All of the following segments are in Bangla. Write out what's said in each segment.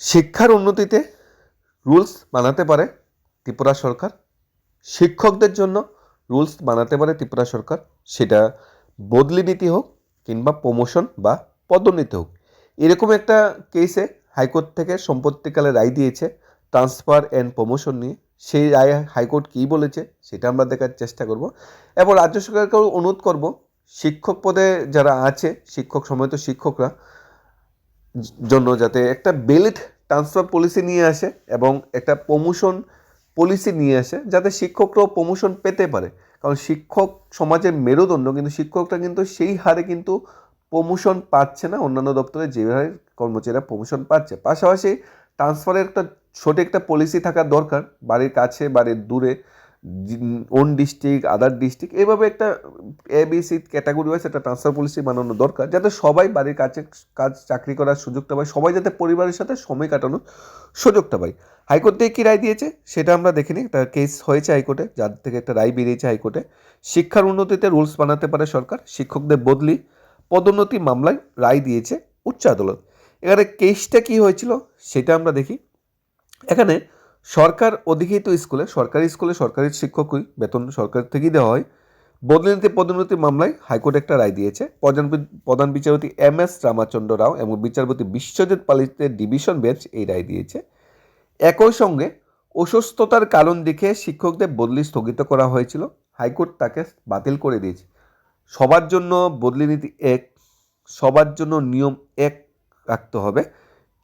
শিক্ষার উন্নতিতে রুলস বানাতে পারে ত্রিপুরা সরকার। শিক্ষকদের জন্য রুলস বানাতে পারে ত্রিপুরা সরকার, সেটা বদলি নীতি হোক কিংবা প্রমোশন বা পদোন্নতি হোক। এরকম একটা কেসে হাইকোর্ট থেকে সম্প্রতিকালে রায় দিয়েছে ট্রান্সফার অ্যান্ড প্রমোশন নিয়ে। সেই রায় হাইকোর্ট কী বলেছে সেটা আমরা দেখার চেষ্টা করব এবং রাজ্য সরকারকেও অনুরোধ করব শিক্ষক পদে যারা আছে, শিক্ষক সমেত শিক্ষকরা জন্য যাতে একটা বেলিড ট্রান্সফার পলিসি নিয়ে আসে এবং একটা প্রমোশন পলিসি নিয়ে আসে, যাতে শিক্ষকরাও প্রমোশন পেতে পারে। কারণ শিক্ষক সমাজের মেরুদণ্ড, কিন্তু শিক্ষকরা কিন্তু সেই হারে কিন্তু প্রমোশন পাচ্ছে না অন্যান্য দপ্তরে যে হারে কর্মচারীরা প্রমোশন পাচ্ছে। পাশাপাশি ট্রান্সফারের একটা সঠিক একটা পলিসি থাকা দরকার, বাড়ির কাছে বাড়ির দূরে, ওন ডিস্ট্রিক্ট আদার ডিস্ট্রিক্ট, এইভাবে একটা এবিসি ক্যাটাগরি ওয়াইজ একটা ট্রান্সফার পলিসি বানানো দরকার, যাতে সবাই বাড়ির কাছে কাজ চাকরি করার সুযোগটা পায়, সবাই যাতে পরিবারের সাথে সময় কাটানোর সুযোগটা পায়। হাইকোর্ট থেকে কী রায় দিয়েছে সেটা আমরা দেখিনি। একটা কেস হয়েছে হাইকোর্টে, যার থেকে একটা রায় বেরিয়েছে হাইকোর্টে। শিক্ষার উন্নতিতে রুলস বানাতে পারে সরকার, শিক্ষকদের বদলি পদোন্নতি মামলায় রায় দিয়েছে উচ্চ আদালত। এখানে কেসটা কী হয়েছিল সেটা আমরা দেখি। এখানে সরকার অধিকৃত স্কুলে, সরকারি স্কুলে সরকারি শিক্ষকই বেতন সরকার থেকেই দেওয়া হয়। বদলিনীতি পদোন্নতি মামলায় হাইকোর্ট একটা রায় দিয়েছে। প্রধান বিচারপতি MS রামাচন্দ্র রাও এবং বিচারপতি বিশ্বজিৎ পালিতের ডিভিশন বেঞ্চ এই রায় দিয়েছে। একই সঙ্গে অসুস্থতার কারণ দেখে শিক্ষকদের বদলি স্থগিত করা হয়েছিল, হাইকোর্ট তাকে বাতিল করে দিয়েছে। সবার জন্য বদলি নীতি এক, সবার জন্য নিয়ম এক রাখতে হবে,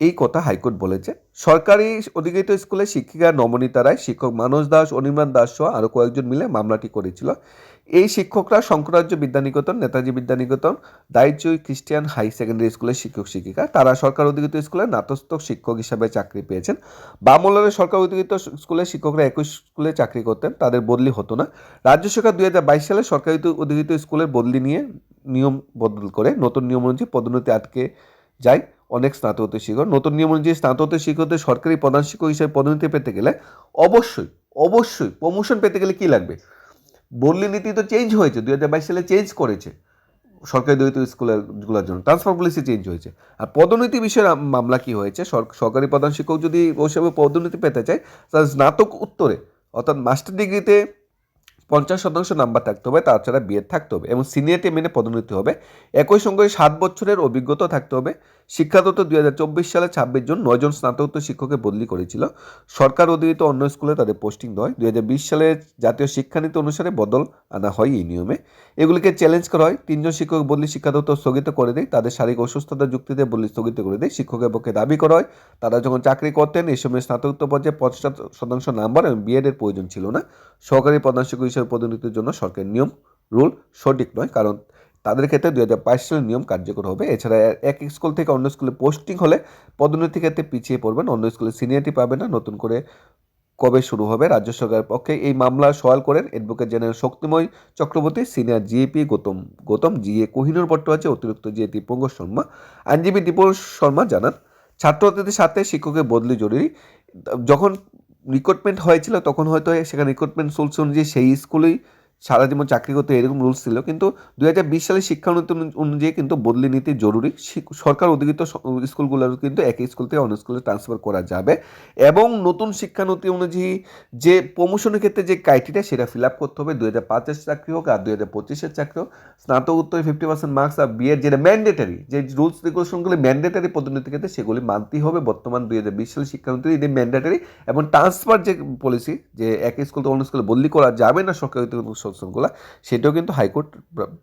এই কথা হাইকোর্ট বলেছে। সরকারি অধিকৃত স্কুলে শিক্ষিকা নবনীতা রায়, শিক্ষক মানস দাস, অনির্বাণ দাস সহ আরও কয়েকজন মিলে মামলাটি করেছিল। এই শিক্ষকরা Shankarajya Vidyaniketan, Netaji Vidyaniketan, Daichui Christian high secondary স্কুলের শিক্ষক শিক্ষিকা। তারা সরকার অধিকৃত স্কুলে নাতস্তক শিক্ষক হিসাবে চাকরি পেয়েছেন। বামলারের সরকার অধিকৃত স্কুলের শিক্ষকরা একই স্কুলে চাকরি করতেন, তাদের বদলি হতো না। রাজ্য সরকার 2022 সালে সরকারি অধিকৃত স্কুলের বদলি নিয়ে নিয়ম বদল করে নতুন নিয়ম অনুযায়ী পদোন্নতি আটকে যায় অনেক স্নাতকোত্তর শিক্ষক। নতুন নিয়ম অনুযায়ী স্নাতকোত্তর শিক্ষকদের সরকারি প্রধান শিক্ষক হিসেবে পদোন্নতি পেতে গেলে অবশ্যই প্রমোশন পেতে গেলে কী লাগবে? বদলি নীতি তো চেঞ্জ হয়েছে, 2022 সালে চেঞ্জ করেছে সরকারি দলিত স্কুলগুলোর জন্য, ট্রান্সফার পলিসি চেঞ্জ হয়েছে। আর পদোন্নতি বিষয়ের মামলা কি হয়েছে, সরকারি প্রধান শিক্ষক যদি ওইসবে পদোন্নতি পেতে চায়, তাহলে স্নাতক উত্তরে অর্থাৎ মাস্টার ডিগ্রিতে 50% নাম্বার থাকতে হবে, তাছাড়া বিএড থাকতে হবে এবং সিনিয়রিটি মেনে পদোন্নতি হবে। একই সঙ্গে 7 বছরের অভিজ্ঞতা থাকতে হবে। শিক্ষাদপ্তর 2024 সালে 26 জন 9 জন স্নাতকোত্তর শিক্ষককে বদলি করেছিল। সরকার অধীনিত অন্য স্কুলে তাদের পোস্টিং দেওয়া হয়। 2020 সালে জাতীয় শিক্ষানীতি অনুসারে বদল আনা হয় এই নিয়মে। এগুলিকে চ্যালেঞ্জ করা হয়। 3 জন শিক্ষক বদলি শিক্ষাদপ্তর স্থগিত করে দেয়, তাদের শারীরিক অসুস্থতার যুক্তিতে বদলি স্থগিত করে দেয়। শিক্ষকের পক্ষে দাবি করা হয় তারা যখন চাকরি করতেন এই সময় স্নাতকোত্তর পর্যায়ে 50% নাম্বার এবং বিএড এর প্রয়োজন ছিল না। সহকারী প্রধান শিক্ষক হিসেবে পদোন্নতির জন্য সরকারের নিয়ম রুল সঠিক নয়, কারণ তাদের ক্ষেত্রে 2022 সালের নিয়ম কার্যকর হবে। এছাড়া এক স্কুল থেকে অন্য স্কুলে পোস্টিং হলে পদোন্নতির ক্ষেত্রে পিছিয়ে পড়বেন, অন্য স্কুলে সিনিয়রিটি পাবে না। নতুন করে কবে শুরু হবে? রাজ্য সরকারের পক্ষে এই মামলা সওয়াল করেন advocate general Shaktimoy Chakraborty, senior GAP Goutam GA Kohinoor Bhattacharya, অতিরিক্ত জিএ দীপঙ্গ শর্মা। আইনজীবী দীপক শর্মা জানান, ছাত্রছাত্রীদের সাথে শিক্ষকের বদলি জরুরি। যখন রিক্রুটমেন্ট হয়েছিল তখন হয়তো সেখানে রিক্রুটমেন্ট রুলস অনুযায়ী সেই স্কুলেই সারা জীবন চাকরি করতে এরকম রুলস ছিল, কিন্তু 2020 সালের শিক্ষানীতি অনুযায়ী কিন্তু বদলি নীতি জরুরি। সরকার অধিকৃত স্কুলগুলো কিন্তু একই স্কুল থেকে অন্য স্কুলে ট্রান্সফার করা যাবে এবং নতুন শিক্ষানীতি অনুযায়ী যে প্রমোশনের ক্ষেত্রে যে ক্রাইটেরিয়া সেটা ফিল আপ করতে হবে। 2005-এর চাকরি হোক আর 2025-এর চাকরি হোক, স্নাতকোত্তরে 50% মার্কস আর বিএড যেটা ম্যান্ডেটারি, যে রুলস রেগুলেশনগুলি ম্যান্ডেটারি পদোন্নতির ক্ষেত্রে সেগুলি মানতেই হবে। বর্তমান 2020 সালের শিক্ষানীতি এটি ম্যান্ডেটারি এবং ট্রান্সফার যে পলিসি, যে একই স্কুল থেকে অন্য স্কুলে বদলি করা যাবে না সরকারি সংস্থানগুলো, সেটাও কিন্তু হাইকোর্ট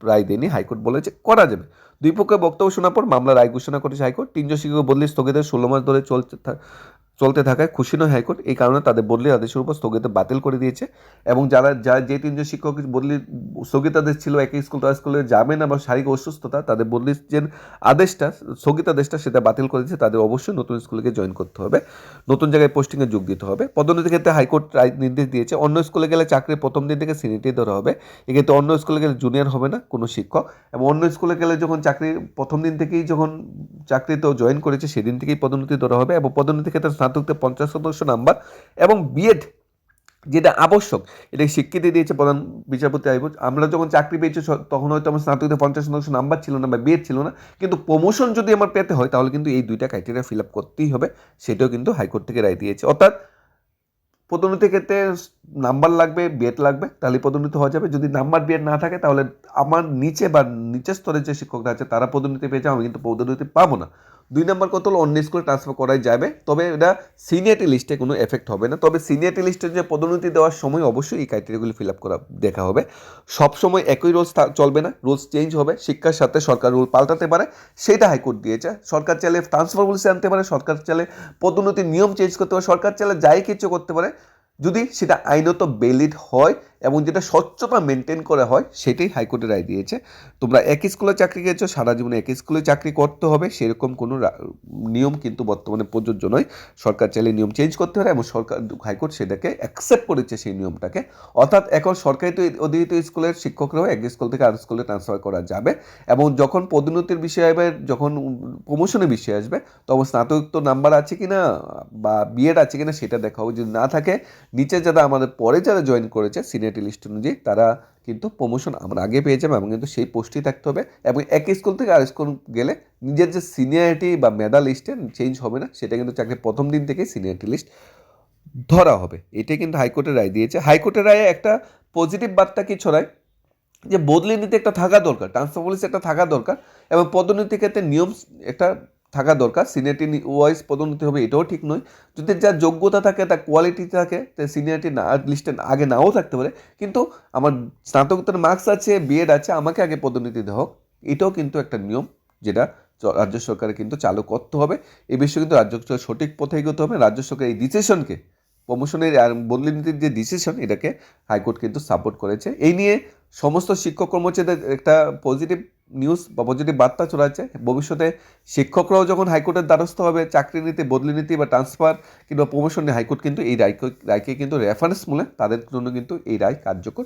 রায় দেয়নি। হাইকোর্ট বলেছে করা যাবে। দুই পক্ষের বক্তব্য শোনার পর মামলা রায় ঘোষণা করেছে হাইকোর্ট। 3 জন শিক্ষক বদলি স্থগিত 16 মাস ধরে চলতে থাকায় খুশি নয় হাইকোর্ট। এই কারণে তাদের বদলি আদেশের উপর স্থগিত বাতিল করে দিয়েছে এবং যে 3 জন শিক্ষক বদলি স্থগিতাদেশ ছিল একই স্কুল তার স্কুলে যাবে না বা শারীরিক অসুস্থতা, তাদের বদলির যে আদেশটা স্থগিতাদেশটা সেটা বাতিল করে দিয়েছে। তাদের অবশ্যই নতুন স্কুলে জয়েন করতে হবে, নতুন জায়গায় পোস্টিংয়ে যোগ দিতে হবে। পদোন্নতির ক্ষেত্রে হাইকোর্ট রায় নির্দেশ দিয়েছে অন্য স্কুলে গেলে চাকরির প্রথম দিন থেকে সিনিয়রিটি ধরা হবে। এক্ষেত্রে অন্য স্কুলে গেলে জুনিয়র হবে না কোনো শিক্ষক, এবং অন্য স্কুলে গেলে যখন চাকরির প্রথম দিন থেকেই যখন চাকরিতে জয়েন করেছে সেদিন থেকেই পদোন্নতি ধরা হবে এবং পদোন্নতির ক্ষেত্রে স্নাতকতে 50% নাম্বার এবং বিএড যেটা আবশ্যক এটাকে স্বীকৃতি দিয়েছে প্রধান বিচারপতি হাইকোর্ট। আমরা যখন চাকরি পেয়েছি তখন হয়তো আমার স্নাতকতে 50% নাম্বার ছিল না বা বিএড ছিল না, কিন্তু প্রমোশন যদি আমার পেতে হয় তাহলে কিন্তু এই দুইটা ক্রাইটেরিয়া ফিল আপ করতেই হবে, সেটাও কিন্তু হাইকোর্ট থেকে রায় দিয়েছে। অর্থাৎ পদোন্নতির ক্ষেত্রে নাম্বার লাগবে, বিএড লাগবে, তাহলে পদোন্নতি হওয়া যাবে। যদি নাম্বার বিএড না থাকে তাহলে আমার নিচে বা নিচের স্তরের যে শিক্ষকরা আছে তারা পদোন্নতি পেয়েছে, আমি কিন্তু পদোন্নতি পাবো না। 2 নম্বর কত হলো, অন্য স্কুলে ট্রান্সফার করাই যাবে, তবে এটা সিনিয়রিটি লিস্টে কোনো এফেক্ট হবে না। তবে সিনিয়রিটি লিস্টে যে পদোন্নতি দেওয়ার সময় অবশ্যই এই ক্রাইটেরিয়াগুলি ফিল আপ করা দেখা হবে। সব সময় একই রুলস চলবে না, রুলস চেঞ্জ হবে, শিক্ষার সাথে সরকার রুল পাল্টাতে পারে, সেটা হাইকোর্ট দিয়েছে। সরকার চাইলে ট্রান্সফার পলিসি আনতে পারে, সরকার চাইলে পদোন্নতির নিয়ম চেঞ্জ করতে পারে, সরকার চাইলে যাই কিছু করতে পারে, যদি সেটা আইনত ভ্যালিড হয় এবং যেটা স্বচ্ছতা মেনটেন করা হয়, সেটাই হাইকোর্টে রায় দিয়েছে। তোমরা একই স্কুলে চাকরি করেছো, সারা জীবনে একই স্কুলে চাকরি করতে হবে সেরকম কোনো নিয়ম কিন্তু বর্তমানে প্রযোজ্য নয়। সরকার চাইলে নিয়ম চেঞ্জ করতে পারে এবং সরকার হাইকোর্ট সেটাকে অ্যাকসেপ্ট করেছে সেই নিয়মটাকে। অর্থাৎ এখন সরকারি অধীনিত স্কুলের শিক্ষকরাও এক স্কুল থেকে আর স্কুলে ট্রান্সফার করা যাবে, এবং যখন পদোন্নতির বিষয় আসবে, যখন প্রমোশনের বিষয় আসবে, তখন স্নাতকোত্তর নাম্বার আছে কিনা বা বিএড আছে কিনা সেটা দেখা হবে। যদি না থাকে, নিচে যারা আমাদের পরে যারা জয়েন করেছে সিনিয়রিটি লিস্ট অনুযায়ী, তারা কিন্তু প্রমোশন আমরা আগে পেয়ে যাবে এবং কিন্তু সেই পোস্টেই থাকতে হবে, এবং এক স্কুল থেকে আর স্কুল গেলে নিজের যে সিনিয়রিটি বা মেধা লিস্টে চেঞ্জ হবে না, সেটা কিন্তু চাকরির প্রথম দিন থেকেই সিনিয়রিটি লিস্ট ধরা হবে। এটাই কিন্তু হাইকোর্টের রায় দিয়েছে। হাইকোর্টের রায়ে একটা পজিটিভ বার্তা কি ছড়ায়, যে বদলি নীতি একটা থাকা দরকার, ট্রান্সফার পলিসি একটা থাকা দরকার, এবং পদোন্নতির ক্ষেত্রে নিয়ম একটা থাকা দরকার। সিনিয়রিটি ওয়াইজ পদোন্নতি হবে এটাও ঠিক নয়। যদি যার যোগ্যতা থাকে, তার কোয়ালিটি থাকে, সিনিয়রিটি না লিস্টে আগে নাও থাকতে পারে, কিন্তু আমার স্নাতকোত্তর মার্কস আছে, বিএড আছে, আমাকে আগে পদোন্নতি দেওয়া হোক, এটাও কিন্তু একটা নিয়ম যেটা রাজ্য সরকারের কিন্তু চালু করতে হবে। এই বিষয়ে কিন্তু রাজ্য সরকার সঠিক পথে এগোতে হবে। রাজ্য সরকার এই ডিসিশনকে, প্রমোশনের আর বদলি নীতির যে ডিসিশন, এটাকে হাইকোর্ট কিন্তু সাপোর্ট করেছে। এই নিয়ে সমস্ত শিক্ষক কর্মচারীদের একটা পজিটিভ নিউজ বা পজিটিভ বার্তা চলাচ্ছে। ভবিষ্যতে শিক্ষকরাও যখন হাইকোর্টের দ্বারস্থ হবে চাকরি নীতি, বদলি নীতি বা ট্রান্সফার কিংবা প্রমোশনে, হাইকোর্ট কিন্তু এই রায়কে কিন্তু রেফারেন্স মূলে তাদের জন্য কিন্তু এই রায় কার্যকর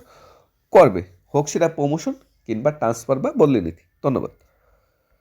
করবে, হোক সেটা প্রমোশন কিংবা ট্রান্সফার বা বদলি নীতি। ধন্যবাদ।